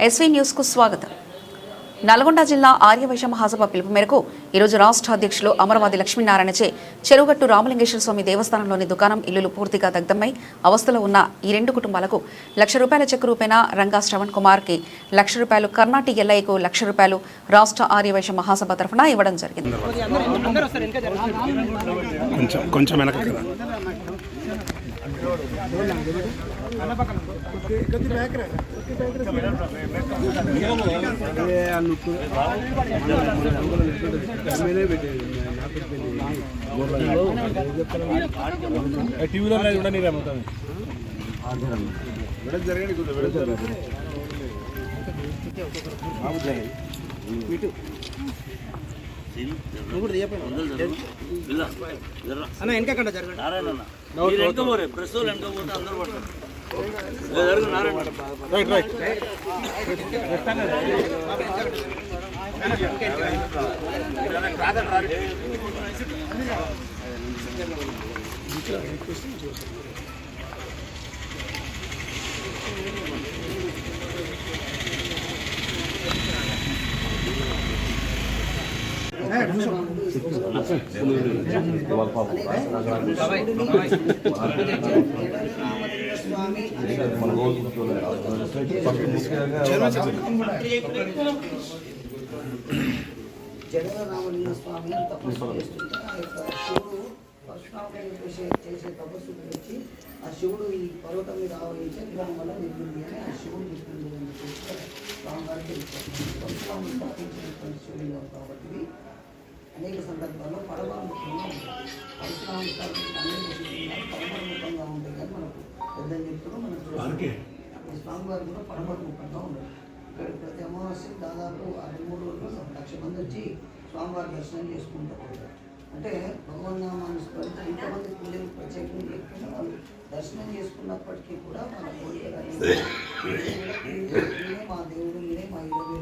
SV న్యూస్కు స్వాగతం. నల్గొండ జిల్లా ఆర్యవైశ్య మహాసభ పిలుపు మేరకు ఈరోజు రాష్ట్ర అధ్యక్షులు అమరవాది లక్ష్మీనారాయణచే చెరువుగట్టు రామలింగేశ్వర స్వామి దేవస్థానంలోని దుకాణం ఇల్లులు పూర్తిగా దగ్ధమై అవస్థలో ఉన్న ఈ 2 కుటుంబాలకు ₹1,00,000 చెక్కు రూపేణా రంగా శ్రవణ్ కుమార్కి ₹1,00,000, కర్ణాటి ఎల్ఐకు ₹1,00,000 రాష్ట్ర ఆర్యవైశ్య మహాసభ తరఫున ఇవ్వడం జరిగింది. జగన్నారామలింగ స్వామి తపస్సు చేస్తుంటే ఆ యొక్క శివుడు పరశురాముడు చేసే తపస్సు గురించి ఆ శివుడు ఈ పర్వతం మీద ఆవహించే విధానం వల్ల నిర్మింది అని ఆ శివుడు చెప్పింది స్వామివారికి పరశురాముడు స్థాపించినటువంటి శివలింగం కాబట్టి అనేక సందర్భాల్లో పరమాత్మకంగా ఉంటుంది. పరశురాముడు స్థాపించిన అనేక శివలింగాలు పరమాత్మకంగా ఉంటాయి కానీ మనకు పెద్దలు చెప్తున్నా మనం చూడాలి. స్వామివారు కూడా పరమాత్మకంగా ఉండదు. ప్రతి అమావాస్య దాదాపు 3 రోజులు 1,00,000 మంది వచ్చి స్వామివారి దర్శనం చేసుకుంటారు. అంటే భగవన్నామాన్ని స్మరిస్తూ ఇంతమంది పూజలు ప్రత్యేకంగా లేకుండా వాళ్ళు దర్శనం చేసుకున్నప్పటికీ కూడా మన కోరిక